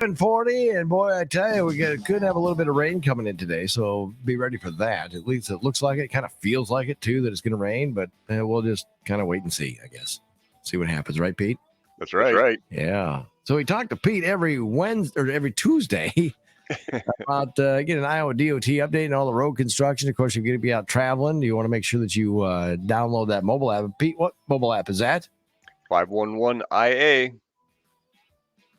7:40, and boy, I tell you, could have a little bit of rain coming in today, so be ready for that. At least it looks like it. Kind of feels like it too that it's going to rain, but we'll just kind of wait and see. I guess see what happens, right, Pete? That's right. Yeah. So we talk to Pete every Wednesday or every Tuesday about getting an Iowa DOT update and all the road construction. Of course, you're going to be out traveling. You want to make sure that you download that mobile app. Pete, what mobile app is that? 511 IA.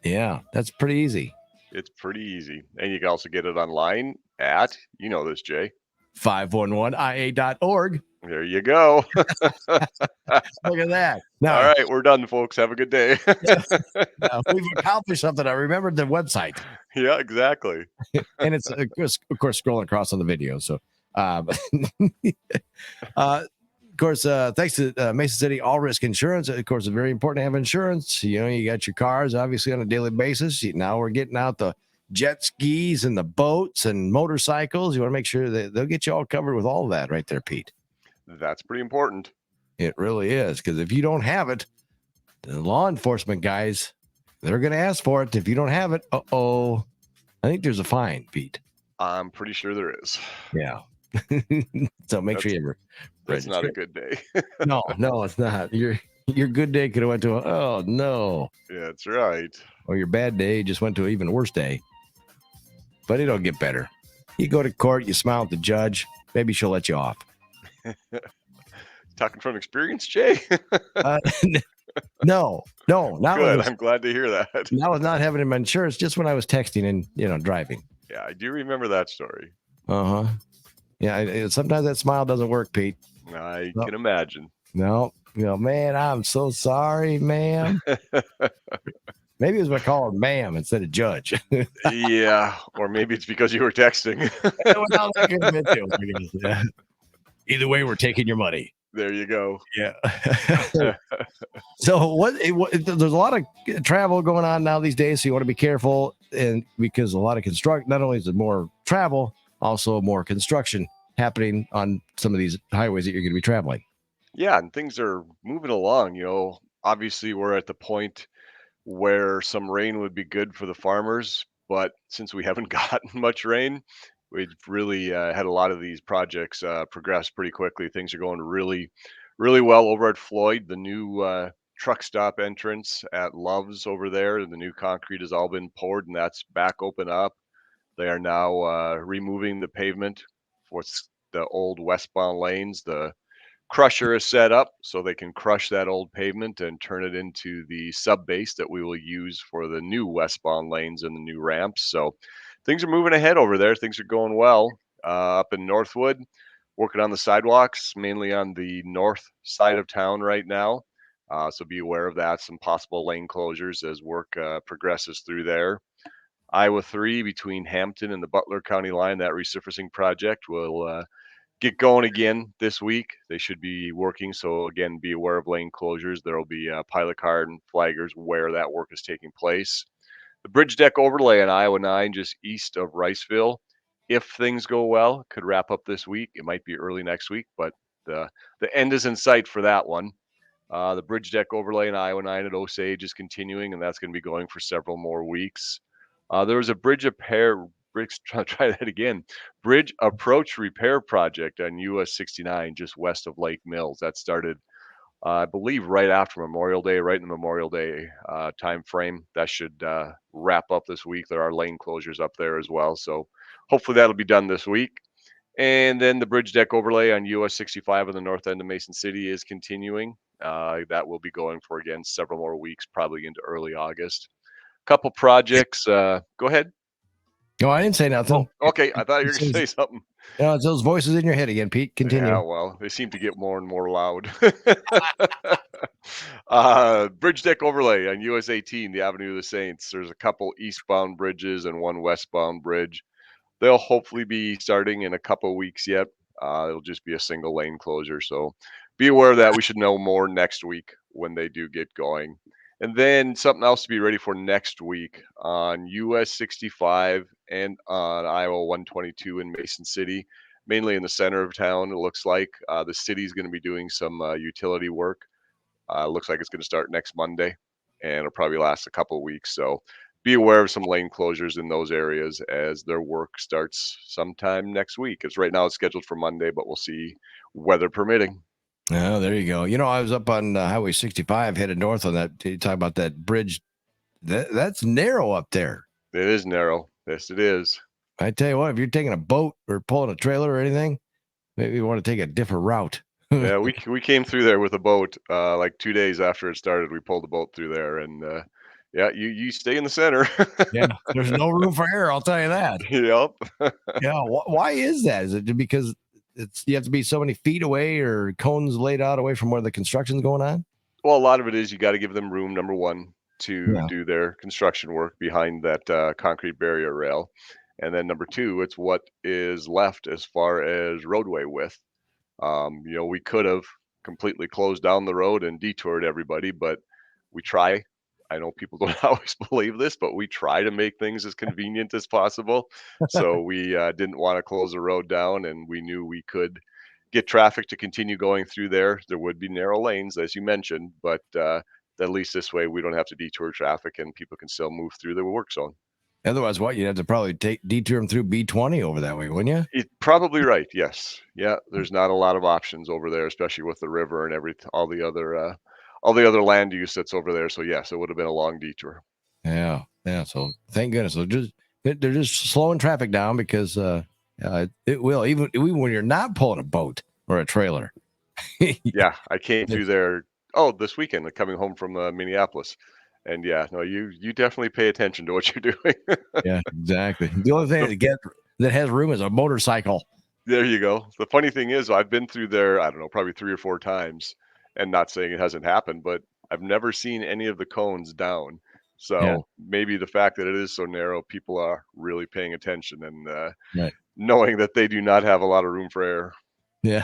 Yeah, that's pretty easy. It's pretty easy. And you can also get it online at, you know this, Jay. 511ia.org. There you go. Look at that. Now, all right, we're done, folks. Have a good day. We've accomplished something. I remembered the website. Yeah, exactly. And it's, of course, scrolling across on the video. So, of course, thanks to Mason City All Risk Insurance. Of course, it's very important to have insurance. You know, you got your cars, obviously, on a daily basis. Now we're getting out the jet skis and the boats and motorcycles. You want to make sure that they'll get you all covered with all of that right there, Pete. That's pretty important. It really is, because if you don't have it, the law enforcement guys, they're going to ask for it. If you don't have it, I think there's a fine, Pete. I'm pretty sure there is. Yeah. So make sure you That's not a good day. No, it's not. Your good day could have went to oh no. Yeah, that's right. Or your bad day just went to an even worse day. But it'll get better. You go to court, you smile at the judge, maybe she'll let you off. Talking from experience, Jay? No, not good. I'm glad to hear that. I was not having my insurance, just when I was texting and driving. Yeah, I do remember that story. Yeah, sometimes that smile doesn't work, Pete. I can imagine. No, man, I'm so sorry, ma'am. Maybe it was by calling ma'am instead of judge. Yeah, or maybe it's because you were texting. Either way, we're taking your money. There you go. Yeah. So there's a lot of travel going on now these days, so you want to be careful, and because a lot of not only is it more travel, also more construction happening on some of these highways that you're going to be traveling. Yeah, and things are moving along. You know, obviously we're at the point where some rain would be good for the farmers, but since we haven't gotten much rain, we've really had a lot of these projects progress pretty quickly. Things are going really, really well over at Floyd. The new truck stop entrance at Love's over there, the new concrete has all been poured, and that's back open up. They are now removing the pavement for the old westbound lanes. The crusher is set up so they can crush that old pavement and turn it into the sub base that we will use for the new westbound lanes and the new ramps. So things are moving ahead over there. Things are going well. Up in Northwood, working on the sidewalks, mainly on the north side of town right now. So be aware of that. Some possible lane closures as work progresses through there. Iowa 3 between Hampton and the Butler County line, that resurfacing project will get going again this week. They should be working. So again, be aware of lane closures. There will be pilot car and flaggers where that work is taking place. The bridge deck overlay on Iowa 9, just east of Riceville, if things go well, could wrap up this week. It might be early next week, but the end is in sight for that one. The bridge deck overlay in Iowa 9 at Osage is continuing, and that's going to be going for several more weeks. There was a bridge approach repair project on US 69 just west of Lake Mills. That started, I believe, right after Memorial Day, right in the Memorial Day time frame. That should wrap up this week. There are lane closures up there as well. So hopefully that'll be done this week. And then the bridge deck overlay on US 65 on the north end of Mason City is continuing. That will be going for, again, several more weeks, probably into early August. Couple projects. Go ahead. No, I didn't say nothing. Oh, okay, I thought you were going to say something. No, it's those voices in your head again, Pete. Continue. Yeah, well, they seem to get more and more loud. Bridge deck overlay on US 18, the Avenue of the Saints. There's a couple eastbound bridges and one westbound bridge. They'll hopefully be starting in a couple weeks yet. It'll just be a single lane closure. So be aware of that. We should know more next week when they do get going. And then something else to be ready for next week on US 65 and on Iowa 122 in Mason City, mainly in the center of town. It looks like the city's going to be doing some utility work. Looks like it's going to start next Monday, and it'll probably last a couple of weeks. So be aware of some lane closures in those areas as their work starts sometime next week. As right now it's scheduled for Monday, but we'll see weather permitting. Oh, there you go. I was up on Highway 65 headed north on that. You talk about that bridge. That's narrow up there. It is narrow. Yes, it is. I tell you what, if you're taking a boat or pulling a trailer or anything, maybe you want to take a different route. Yeah, we came through there with a boat like 2 days after it started. We pulled a boat through there, and yeah, you stay in the center. Yeah, there's no room for error. I'll tell you that. Yep. Yeah, why is that? Is it because you have to be so many feet away or cones laid out away from where the construction's going on? Well, a lot of it is you got to give them room. Number one, to Yeah. do their construction work behind that concrete barrier rail, and then number two, it's what is left as far as roadway width. We could have completely closed down the road and detoured everybody, but we try. I know people don't always believe this, but we try to make things as convenient as possible. So we didn't want to close the road down, and we knew we could get traffic to continue going through there. There would be narrow lanes, as you mentioned, but at least this way we don't have to detour traffic, and people can still move through the work zone. Otherwise, what you'd have to probably detour them through B20 over that way, wouldn't you? It's probably right. Yes. Yeah. There's not a lot of options over there, especially with the river and all the other land use that's over there. So yes, it would have been a long detour. Yeah, yeah. So thank goodness. So they're just slowing traffic down because it will even when you're not pulling a boat or a trailer. Yeah, I came through there. Oh, this weekend, like, coming home from Minneapolis, and yeah, no, you definitely pay attention to what you're doing. Yeah, exactly. The only thing that has room is a motorcycle. There you go. The funny thing is, I've been through there, I don't know, probably 3 or 4 times, and not saying it hasn't happened, but I've never seen any of the cones down. Yeah, So, maybe the fact that it is so narrow, people are really paying attention and, right. knowing that they do not have a lot of room for error. Yeah.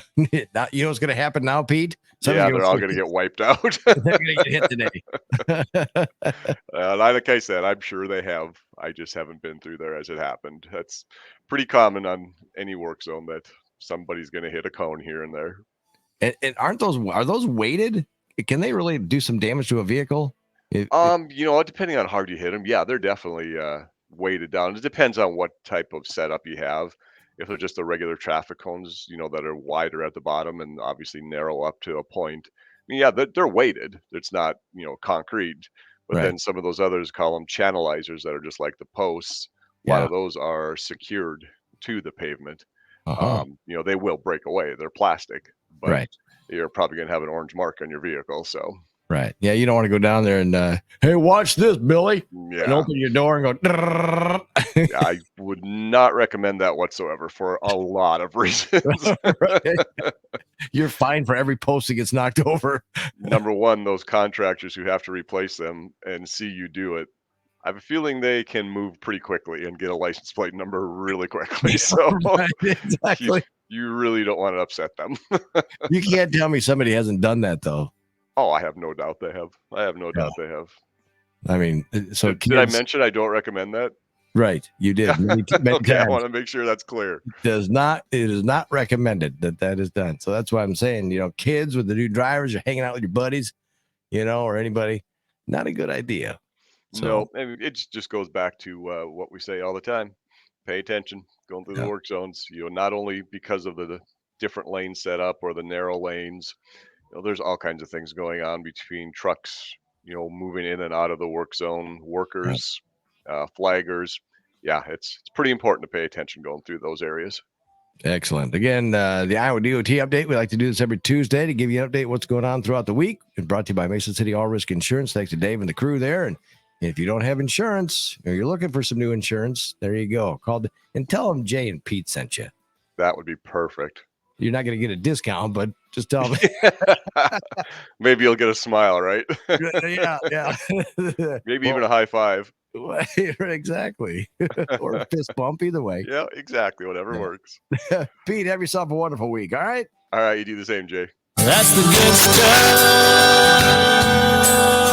Now, you know what's going to happen now, Pete? Yeah, Somebody's they're all gonna get wiped out. they're going to get hit today. Like I said, I'm sure they have. I just haven't been through there as it happened. That's pretty common on any work zone that somebody's gonna hit a cone here and there. And are those weighted? Can they really do some damage to a vehicle? Depending on how hard you hit them, yeah, they're definitely weighted down. It depends on what type of setup you have. If they're just the regular traffic cones, that are wider at the bottom and obviously narrow up to a point. I mean, yeah, they're weighted. It's not, concrete. But Right. then some of those others call them channelizers that are just like the posts. A lot Yeah. of those are secured to the pavement. Uh-huh. They will break away. They're plastic, but Right. you're probably gonna have an orange mark on your vehicle. So Right. Yeah, you don't want to go down there and hey, watch this, Billy, and yeah. open your door and go. "Drrrr." I would not recommend that whatsoever for a lot of reasons. Right. You're fine for every post that gets knocked over. Number one, those contractors who have to replace them and see you do it, I have a feeling they can move pretty quickly and get a license plate number really quickly. So Right, you, exactly. you really don't want to upset them. You can't tell me somebody hasn't done that though. Oh, I have no doubt they have. I have no doubt they have. I mean, so Did I kids, mention I don't recommend that? right? You did many Okay, I times. want to make sure that's clear. It is not recommended that is done. So that's why I'm saying, kids with the new drivers, you're hanging out with your buddies, or anybody, not a good idea. So No, I mean, just goes back to what we say all the time. Pay attention going through the yeah, work zones. Not only because of the different lane setup or the narrow lanes, there's all kinds of things going on between trucks, moving in and out of the work zone, right. workers, flaggers. Yeah, it's pretty important to pay attention going through those areas. Excellent. Again, the Iowa DOT update. We like to do this every Tuesday to give you an update what's going on throughout the week. It's brought to you by Mason City All Risk Insurance. Thanks to Dave and the crew there. And if you don't have insurance or you're looking for some new insurance, there you go. And tell them Jay and Pete sent you. That would be perfect. You're not going to get a discount, but just tell them. Maybe you'll get a smile, right? Yeah, yeah. Maybe even a high five. Exactly. Or a fist bump, either way. Yeah, exactly. Whatever Yeah. works. Pete, have yourself a wonderful week. All right. All right, you do the same, Jay. That's the good stuff.